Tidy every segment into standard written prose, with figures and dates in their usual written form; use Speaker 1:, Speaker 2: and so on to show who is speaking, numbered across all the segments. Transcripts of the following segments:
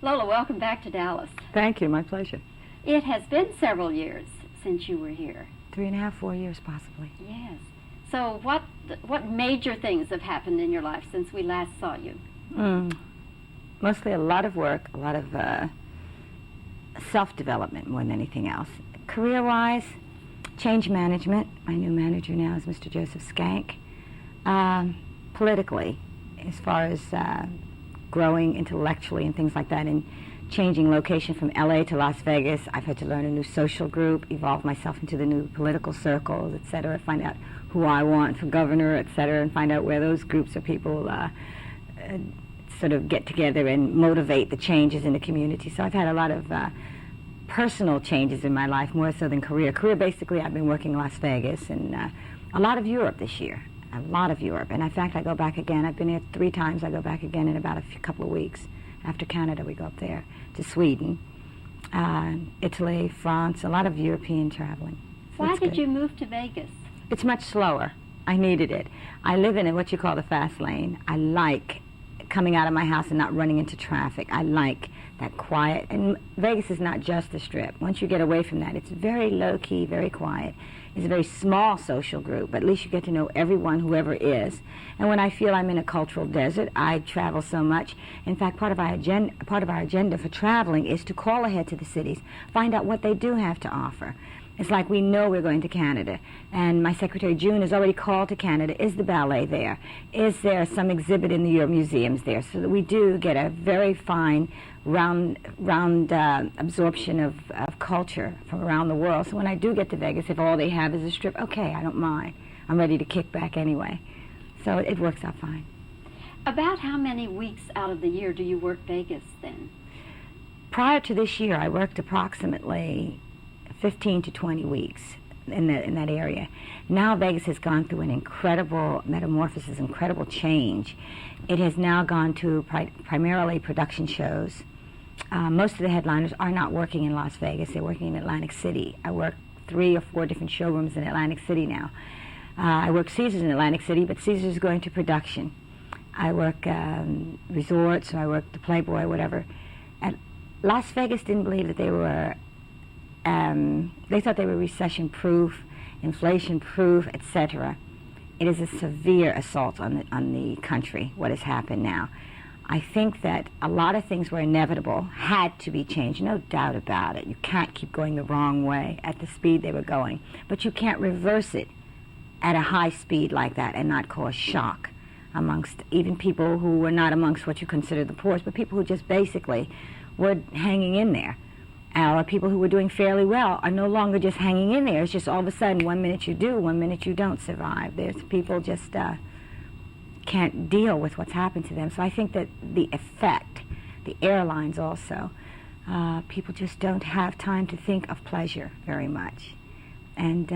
Speaker 1: Lola, welcome back to Dallas.
Speaker 2: Thank you, my pleasure.
Speaker 1: It has been several years since you were here.
Speaker 2: 3.5, 4 years possibly.
Speaker 1: Yes. So what major things have happened in your life since we last saw you?
Speaker 2: Mostly a lot of work, a lot of self-development more than anything else. Career-wise, change management. My new manager now is Mr. Joseph Skank. Politically, as far as growing intellectually and things like that, and changing location from LA to Las Vegas, I've had to learn a new social group, evolve myself into the new political circles, etc., find out who I want for governor, etc., and find out where those groups of people sort of get together and motivate the changes in the community. So I've had a lot of personal changes in my life, more so than career. Career, basically, I've been working in Las Vegas and a lot of Europe this year. A lot of Europe. And in fact, I go back again. I've been here 3 times. I go back again in about a couple of weeks. After Canada, we go up there to Sweden, Italy, France, a lot of European traveling. So
Speaker 1: Why did you move to Vegas?
Speaker 2: It's much slower. I needed it. I live in what you call the fast lane. I like coming out of my house and not running into traffic. I like that quiet. And Vegas is not just the Strip. Once you get away from that, it's very low-key, very quiet. It's a very small social group, but at least you get to know everyone, whoever is. And when I feel I'm in a cultural desert, I travel so much. In fact, part of our agenda for traveling is to call ahead to the cities, find out what they do have to offer. It's like we know we're going to Canada, and my secretary June has already called to Canada. Is the ballet there? Is there some exhibit in the museums there? So that we do get a very fine round absorption of culture from around the world. So when I do get to Vegas, if all they have is a Strip, okay, I don't mind. I'm ready to kick back anyway. So it works out fine.
Speaker 1: About how many weeks out of the year do you work Vegas then?
Speaker 2: Prior to this year, I worked approximately 15 to 20 weeks in that area. Now Vegas has gone through an incredible metamorphosis, incredible change. It has now gone to primarily production shows. Most of the headliners are not working in Las Vegas. They're working in Atlantic City. I work 3 or 4 different showrooms in Atlantic City now. I work Caesars in Atlantic City, but Caesars is going to production. I work resorts, or I work the Playboy, whatever. And Las Vegas didn't believe that they were they thought they were recession-proof, inflation-proof, etc. It is a severe assault on the country, what has happened now. I think that a lot of things were inevitable, had to be changed, no doubt about it. You can't keep going the wrong way at the speed they were going, but you can't reverse it at a high speed like that and not cause shock amongst even people who were not amongst what you consider the poorest, but people who just basically were hanging in there. Or people who were doing fairly well are no longer just hanging in there. It's just all of a sudden, 1 minute you do, 1 minute you don't survive. There's people just can't deal with what's happened to them. So I think that the effect, the airlines also, people just don't have time to think of pleasure very much. And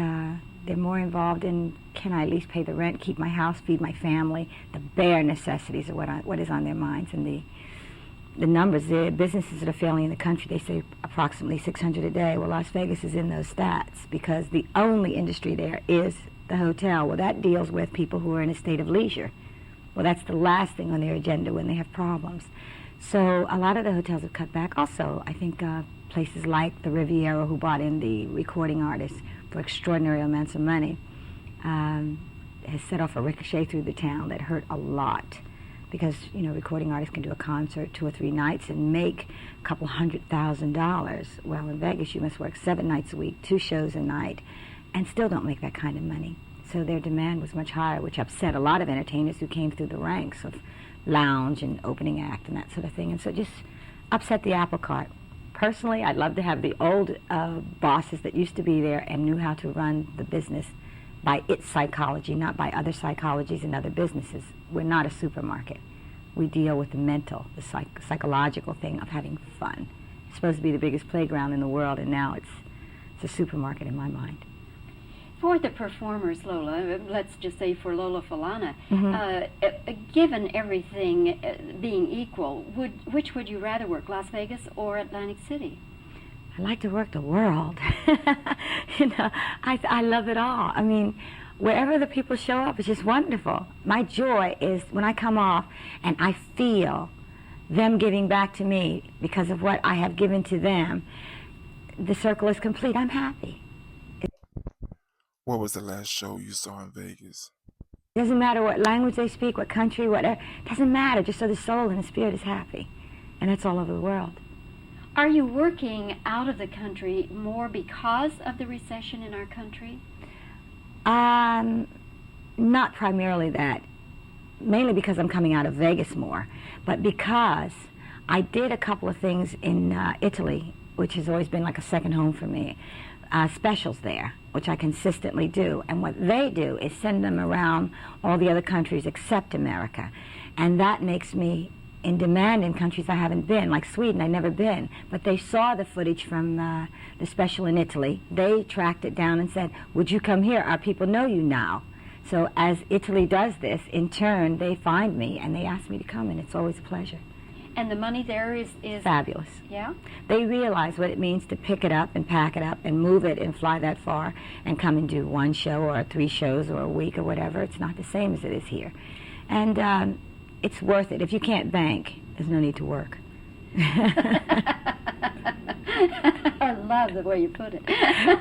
Speaker 2: they're more involved in, can I at least pay the rent, keep my house, feed my family? The bare necessities are what is on their minds. And the numbers, the businesses that are failing in the country, they say approximately 600 a day. Well, Las Vegas is in those stats because the only industry there is the hotel. Well, that deals with people who are in a state of leisure. Well, that's the last thing on their agenda when they have problems. So a lot of the hotels have cut back. Also, I think places like the Riviera, who bought in the recording artists for extraordinary amounts of money, has set off a ricochet through the town that hurt a lot. Because, you know, recording artists can do a concert 2 or 3 nights and make a couple $100,000. Well, in Vegas, you must work 7 nights a week, 2 shows a night, and still don't make that kind of money. So their demand was much higher, which upset a lot of entertainers who came through the ranks of lounge and opening act and that sort of thing. And so it just upset the apple cart. Personally, I'd love to have the old bosses that used to be there and knew how to run the business by its psychology, not by other psychologies and other businesses. We're not a supermarket. We deal with the mental, the psychological thing of having fun. It's supposed to be the biggest playground in the world, and now it's a supermarket in my mind.
Speaker 1: For the performers, Lola, let's just say for Lola Falana, given everything being equal, which would you rather work, Las Vegas or Atlantic City?
Speaker 2: I like to work the world. You know, I love it all. I mean, wherever the people show up, it's just wonderful. My joy is when I come off and I feel them giving back to me because of what I have given to them, the circle is complete. I'm happy.
Speaker 3: What was the last show you saw in Vegas?
Speaker 2: It doesn't matter what language they speak, what country, whatever. It doesn't matter, just so the soul and the spirit is happy. And that's all over the world.
Speaker 1: Are you working out of the country more because of the recession in our country?
Speaker 2: Not primarily that. Mainly because I'm coming out of Vegas more. But because I did a couple of things in Italy, which has always been like a second home for me. Specials there, which I consistently do. And what they do is send them around all the other countries except America. And that makes me in demand in countries I haven't been, like Sweden. I've never been. But they saw the footage from the special in Italy. They tracked it down and said, would you come here? Our people know you now. So as Italy does this, in turn, they find me and they ask me to come, and it's always a pleasure.
Speaker 1: And the money there is
Speaker 2: fabulous.
Speaker 1: Yeah?
Speaker 2: They realize what it means to pick it up and pack it up and move it and fly that far and come and do one show or 3 shows or a week or whatever. It's not the same as it is here. And it's worth it. If you can't bank, there's no need to work.
Speaker 1: I love the way you put it.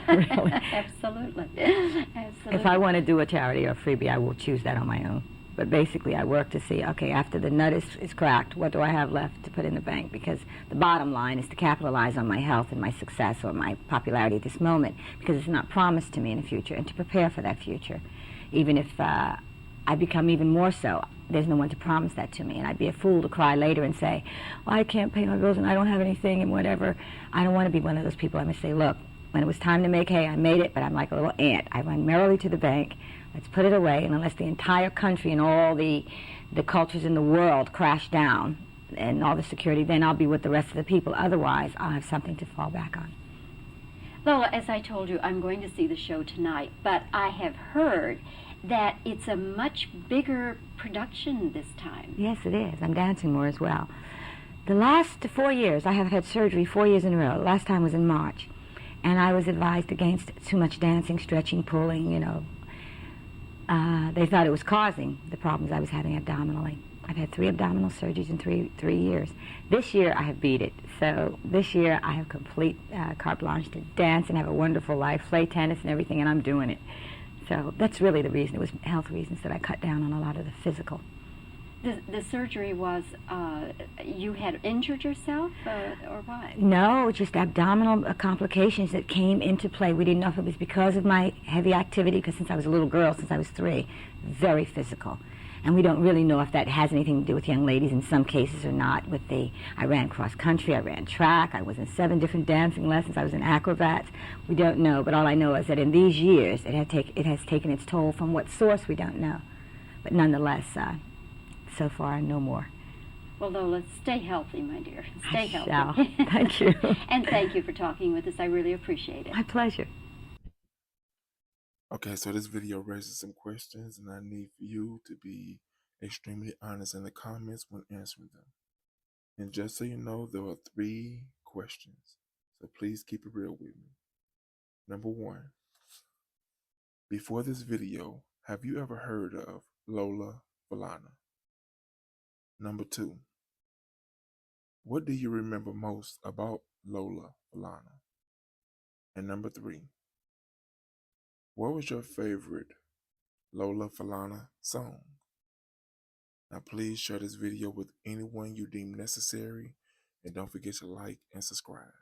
Speaker 2: Really?
Speaker 1: Absolutely.
Speaker 2: If I want to do a charity or a freebie, I will choose that on my own. But basically, I work to see, okay, after the nut is cracked, what do I have left to put in the bank? Because the bottom line is to capitalize on my health and my success or my popularity at this moment, because it's not promised to me in the future, and to prepare for that future. Even if I become even more so, there's no one to promise that to me, and I'd be a fool to cry later and say, well, I can't pay my bills and I don't have anything and whatever. I don't want to be one of those people. I must say, look, when it was time to make hay, I made it, but I'm like a little ant. I run merrily to the bank. Let's put it away, and unless the entire country and all the cultures in the world crash down and all the security, then I'll be with the rest of the people. Otherwise, I'll have something to fall back on.
Speaker 1: Lola, as I told you, I'm going to see the show tonight, but I have heard that it's a much bigger production this time.
Speaker 2: Yes, it is. I'm dancing more as well. The last 4 years, I have had surgery 4 years in a row. The last time was in March. And I was advised against too much dancing, stretching, pulling, you know. They thought it was causing the problems I was having abdominally. I've had 3 abdominal surgeries in three years. This year, I have beat it. So this year, I have complete carte blanche to dance and have a wonderful life, play tennis and everything, and I'm doing it. So that's really the reason. It was health reasons that I cut down on a lot of the physical.
Speaker 1: The surgery was, you had injured yourself, or what?
Speaker 2: No, just abdominal complications that came into play. We didn't know if it was because of my heavy activity, because since I was a little girl, since I was 3, very physical. And we don't really know if that has anything to do with young ladies in some cases or not. I ran cross country, I ran track, I was in 7 different dancing lessons, I was in acrobats. We don't know, but all I know is that in these years, it has taken its toll. From what source, we don't know. But nonetheless, so far, no more.
Speaker 1: Well, Lola, stay healthy, my dear. Stay healthy.
Speaker 2: Shall. Thank you.
Speaker 1: And thank you for talking with us. I really appreciate it.
Speaker 2: My pleasure.
Speaker 3: Okay, so this video raises some questions, and I need for you to be extremely honest in the comments when answering them. And just so you know, there are 3 questions, so please keep it real with me. Number 1, before this video, have you ever heard of Lola Falana? Number 2, what do you remember most about Lola Falana? And number 3, what was your favorite Lola Falana song? Now please share this video with anyone you deem necessary, and don't forget to like and subscribe.